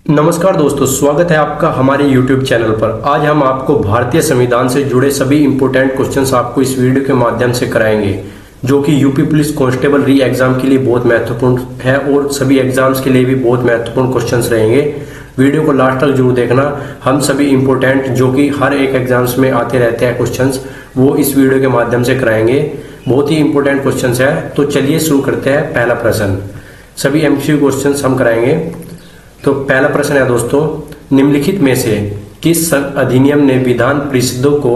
नमस्कार दोस्तों, स्वागत है आपका हमारे YouTube चैनल पर। आज हम आपको भारतीय संविधान से जुड़े सभी इंपोर्टेंट क्वेश्चंस आपको इस वीडियो के माध्यम से कराएंगे, जो कि यूपी पुलिस कांस्टेबल री एग्जाम के लिए बहुत महत्वपूर्ण है और सभी एग्जाम्स के लिए भी बहुत महत्वपूर्ण क्वेश्चंस रहेंगे। वीडियो को लास्ट तक जरूर देखना। हम सभी इंपोर्टेंट जो कि हर एक एग्जाम्स में आते रहते हैं क्वेश्चंस, वो इस वीडियो के माध्यम से कराएंगे। बहुत ही इंपोर्टेंट क्वेश्चंस है, तो चलिए शुरू करते हैं। पहला प्रश्न, सभी एमसीक्यू क्वेश्चंस हम कराएंगे। तो पहला प्रश्न है दोस्तों, निम्नलिखित में से किस अधिनियम ने विधान परिषदों को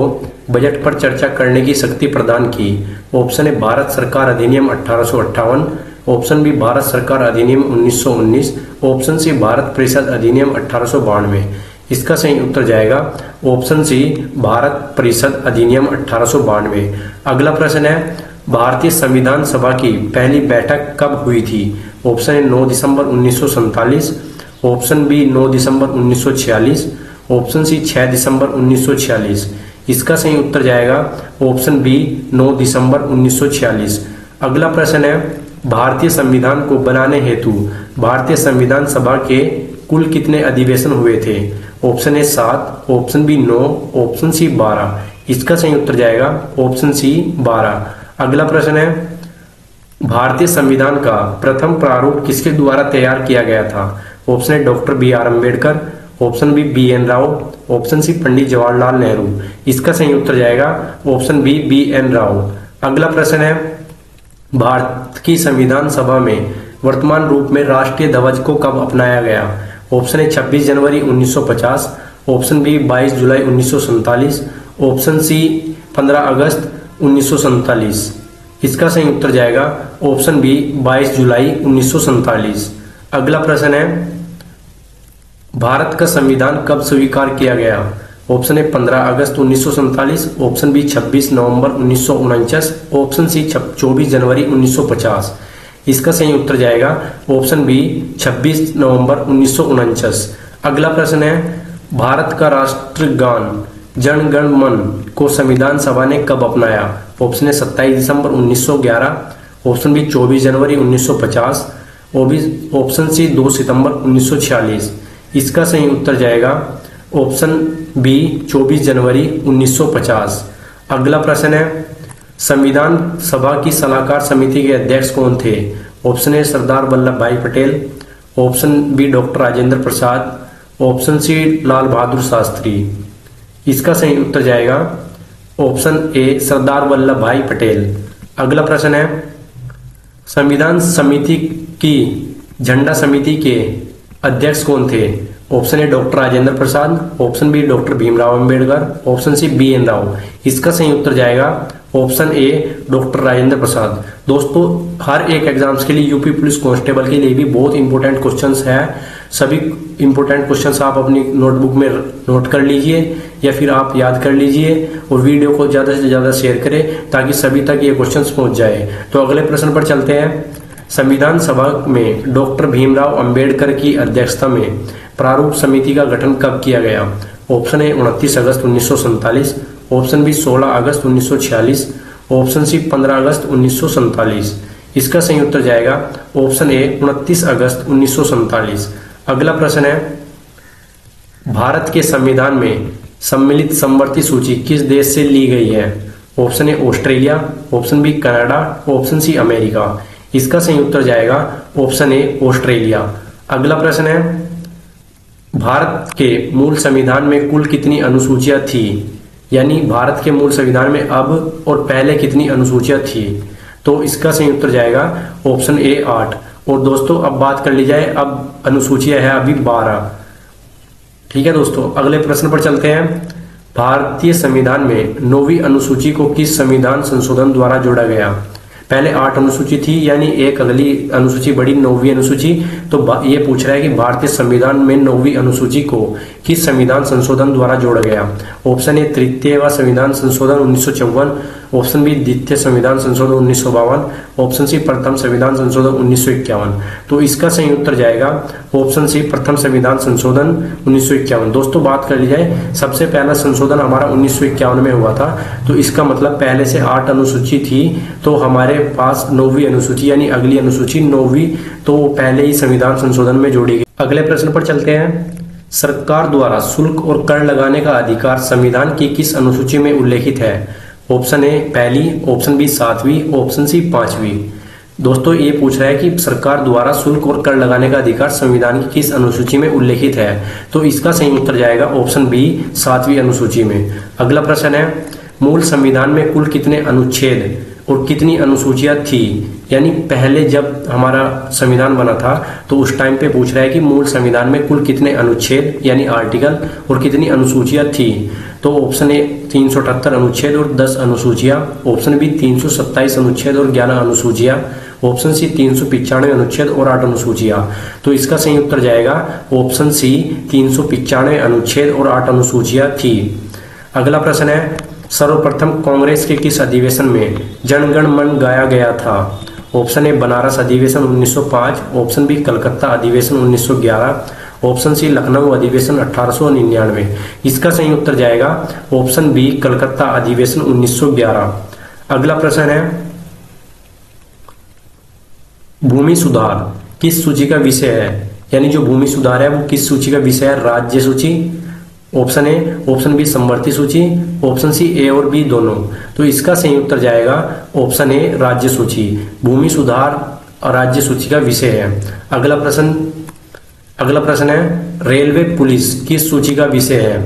बजट पर चर्चा करने की शक्ति प्रदान की? ऑप्शन ए भारत सरकार अधिनियम 1858, ऑप्शन बी भारत सरकार अधिनियम 1919, ऑप्शन सी भारत परिषद अधिनियम 1892। इसका सही उत्तर जाएगा ऑप्शन सी भारत परिषद अधिनियम 1892। अगला प्रश्न है, भारतीय संविधान सभा की पहली बैठक कब हुई थी? ऑप्शन ए 9 दिसंबर 1947, ऑप्शन बी 9 दिसंबर 1946, ऑप्शन सी 6 दिसंबर 1946। इसका सही उत्तर जाएगा ऑप्शन बी 9 दिसंबर 1946। अगला प्रश्न है, भारतीय संविधान को बनाने हेतु भारतीय संविधान सभा के कुल कितने अधिवेशन हुए थे? Option A 7, option B 9, option C 12। इसका सही उत्तर जाएगा ऑप्शन सी 12। अगला प्रश्न है, भारतीय संविधान का प्रथम प्रारूप किसके द्वारा तैयार किया गया था? Option A doctor B R Ambedkar, option B N Rao, option C Pandit Jawaharlal Nehru. इसका सही उत्तर जाएगा ऑप्शन बी एन राव। अगला प्रश्न है, भारत की संविधान सभा में वर्तमान रूप में राष्ट्रीय ध्वज को कब अपनाया गया? ऑप्शन ए 26 जनवरी 1950, ऑप्शन बी 22 जुलाई 1947, ऑप्शन सी 15 अगस्त 1947। इसका सही उत्तर जाएगा ऑप्शन बी 22 जुलाई 1947। अगला प्रश्न है, भारत का संविधान कब स्वीकार किया गया? ऑप्शन ए 15 अगस्त 1947, ऑप्शन बी 26 नवंबर 1949, ऑप्शन सी 24 जनवरी 1950। इसका सही उत्तर जाएगा ऑप्शन बी 26 नवंबर 1949। अगला प्रश्न है, भारत का राष्ट्रगान जन गण मन को संविधान सभा ने कब अपनाया? ऑप्शन ए 27 दिसंबर 1911, ऑप्शन बी 24 जनवरी 1950, ऑप्शन सी 2 सितंबर 1946। इसका सही उत्तर जाएगा ऑप्शन बी 24 जनवरी 1950। अगला प्रश्न है, संविधान सभा की सलाहकार समिति के अध्यक्ष कौन थे? ऑप्शन ए Sardar Vallabh Bhai Patel, option B doctor Rajendra Prasad, option C Lal Bahadur Shastri. इसका सही उत्तर जाएगा ऑप्शन ए सरदार वल्लभ भाई पटेल। अगला प्रश्न है, संविधान समिति की झंडा समिति के अध्यक्ष कौन थे? Option A doctor Rajendra Prasad, option B doctor Bhimrao Ambedkar, option C B N Rao. इसका सही उत्तर जाएगा option A doctor Rajendra Prasad. दोस्तों, हर एक एग्जाम्स के लिए यूपी पुलिस कांस्टेबल के लिए भी बहुत इंपॉर्टेंट क्वेश्चंस है। सभी इंपॉर्टेंट क्वेश्चंस आप अपनी नोटबुक में नोट कर लीजिए या फिर आप याद कर लीजिए और वीडियो को ज्यादा से ज्यादा शेयर करें ताकि सभी तक ये क्वेश्चंस पहुंच जाए। तो अगले प्रश्न पर चलते हैं। संविधान सभा में डॉक्टर भीमराव अंबेडकर की अध्यक्षता में प्रारूप समिति का गठन कब किया गया? ऑप्शन ए 29 अगस्त 1947, ऑप्शन बी 16 अगस्त 1946, ऑप्शन सी 15 अगस्त 1947। इसका सही उत्तर जाएगा ऑप्शन ए 29 अगस्त 1947। अगला प्रश्न है, भारत के संविधान में सम्मिलित समवर्ती सूची किस देश से ली गई है? Option A Australia, option B Canada, option C America. इसका सही उत्तर जाएगा ऑप्शन ए ऑस्ट्रेलिया। अगला प्रश्न है, भारत के मूल संविधान में कुल कितनी अनुसूचियां थी? यानी भारत के मूल संविधान में अब और पहले कितनी अनुसूचियां थी? तो इसका सही उत्तर जाएगा ऑप्शन ए 8। और दोस्तों, अब बात कर ली जाए, अब अनुसूचियां है अभी 12। ठीक है दोस्तों, अगले प्रश्न पर चलते हैं। भारतीय संविधान में 9वीं अनुसूची को किस संविधान संशोधन द्वारा जोड़ा गया? पहले 8 अनुसूची थी, यानी एक अगली अनुसूची बढ़ी 9वीं अनुसूची। तो ये पूछ रहा है कि भारतीय संविधान में 9वीं अनुसूची को किस संविधान संशोधन द्वारा जोड़ा गया? ऑप्शन ए 33वां संविधान संशोधन 1954, ऑप्शन बी द्वितीय संविधान संशोधन 1952, ऑप्शन सी प्रथम संविधान संशोधन 1951। तो इसका सही उत्तर जाएगा ऑप्शन सी प्रथम संविधान संशोधन 1951। दोस्तों बात कर ली जाए, सबसे पहला संशोधन हमारा 1951 में हुआ था, तो इसका मतलब पहले से 8 अनुसूची थी, तो हमारे पास 9वीं अनुसूची यानी अगली अनुसूची 9वीं तो पहले ही संविधान संशोधन में जोड़ी गई। अगले प्रश्न पर चलते हैं। सरकार द्वारा शुल्क और कर लगाने का अधिकार संविधान की किस अनुसूची में उल्लेखित है? ऑप्शन ए पहली, ऑप्शन बी 7वीं, ऑप्शन सी 5वीं। दोस्तों ये पूछ रहा है कि सरकार द्वारा शुल्क और कर लगाने का अधिकार संविधान की किस अनुसूची में उल्लेखित है, तो इसका सही उत्तर जाएगा ऑप्शन बी 7वीं अनुसूची में। अगला प्रश्न है, मूल संविधान में कुल कितने अनुच्छेद और कितनी अनुसूचियां थी? यानी पहले जब हमारा संविधान बना था तो उस टाइम पे पूछ रहा है कि मूल संविधान में कुल कितने अनुच्छेद यानी आर्टिकल और कितनी अनुसूचियां थी। तो ऑप्शन ए 378 अनुच्छेद और 10 अनुसूचियां, ऑप्शन बी 327 अनुच्छेद और 11 अनुसूचियां, ऑप्शन सी 395 अनुच्छेद और 8 अनुसूचियां। तो इसका सही उत्तर जाएगा ऑप्शन सी 395 अनुच्छेद और 8 अनुसूचियां थी। अगला प्रश्न है, सर्वप्रथम कांग्रेस के किस अधिवेशन में जनगण मन गाया गया था? ऑप्शन ए बनारस अधिवेशन 1905, ऑप्शन बी कलकत्ता अधिवेशन 1911, ऑप्शन सी लखनऊ अधिवेशन 1899। इसका सही उत्तर जाएगा ऑप्शन बी कलकत्ता अधिवेशन 1911। अगला प्रश्न है, भूमि सुधार किस सूची का विषय है? यानी जो भूमि सुधार है वो किस सूची का विषय है? राज्य सूची, ऑप्शन ए, ऑप्शन बी समवर्ती सूची, ऑप्शन सी ए और बी दोनों। तो इसका सही उत्तर जाएगा ऑप्शन ए राज्य सूची। भूमि सुधार और राज्य सूची का विषय है। अगला प्रश्न है, रेलवे पुलिस किस सूची का विषय है?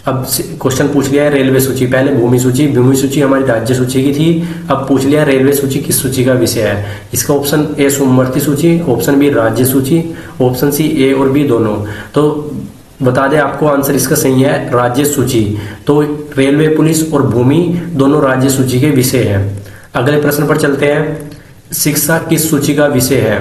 अब क्वेश्चन पूछ लिया है रेलवे सूची, पहले भूमि सूची हमारी राज्य सूची की थी, अब पूछ लिया रेलवे सूची किस सूची का विषय है। इसका ऑप्शन ए समवर्ती सूची, ऑप्शन बी राज्य सूची, ऑप्शन सी ए और बी दोनों। तो बता दें आपको आंसर इसका सही है राज्य सूची। तो रेलवे पुलिस और भूमि दोनों राज्य सूची के विषय हैं। अगले प्रश्न पर चलते हैं, शिक्षा किस सूची का विषय है?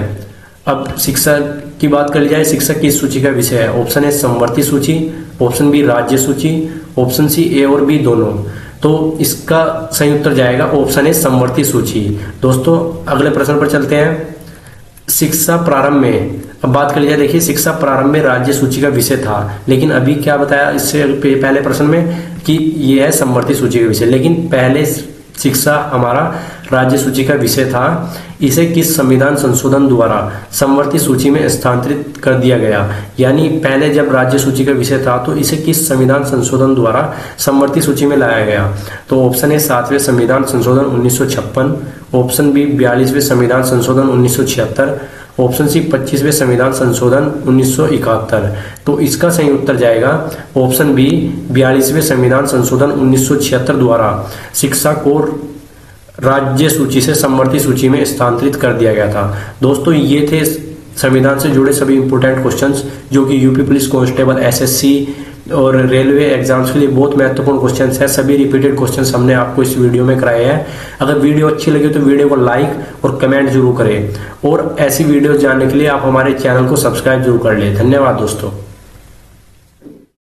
अब शिक्षा की बात कर ली जाए, शिक्षा किस सूची का विषय है? ऑप्शन ए समवर्ती सूची, ऑप्शन बी राज्य सूची, ऑप्शन सी ए और बी दोनों। तो इसका सही उत्तर जाएगा ऑप्शन ए समवर्ती सूची। दोस्तों अगले प्रश्न पर चलते हैं, शिक्षा प्रारंभ में, अब बात कर लीजिए, देखिए शिक्षा प्रारंभ में राज्य सूची का विषय था, लेकिन अभी क्या बताया इससे पहले प्रश्न में कि यह है समवर्ती सूची का विषय, लेकिन पहले शिक्षा हमारा राज्य सूची का विषय था। इसे किस संविधान संशोधन द्वारा समवर्ती सूची में स्थानांतरित कर दिया गया? यानी पहले जब राज्य सूची का विषय था तो इसे किस संविधान संशोधन द्वारा समवर्ती सूची में लाया गया? तो ऑप्शन ए 7वें संविधान संशोधन 1956, ऑप्शन बी 42वें संविधान संशोधन 1976, ऑप्शन सी 25वें संविधान संशोधन 1971। तो इसका सही उत्तर जाएगा ऑप्शन बी 42वें संविधान संशोधन 1976 द्वारा शिक्षा को राज्य सूची से समवर्ती सूची में स्थानांतरित कर दिया गया था। दोस्तों ये थे संविधान से जुड़े सभी इंपोर्टेंट क्वेश्चंस जो कि यूपी पुलिस कांस्टेबल, एसएससी और रेलवे एग्जाम्स के लिए बहुत महत्वपूर्ण क्वेश्चंस है। सभी रिपीटेड क्वेश्चंस हमने आपको इस वीडियो में कराए हैं। अगर वीडियो अच्छी लगे तो वीडियो को लाइक और कमेंट जरूर करें, और ऐसी वीडियो जानने के लिए आप हमारे चैनल को सब्सक्राइब जरूर कर लें। धन्यवाद दोस्तों।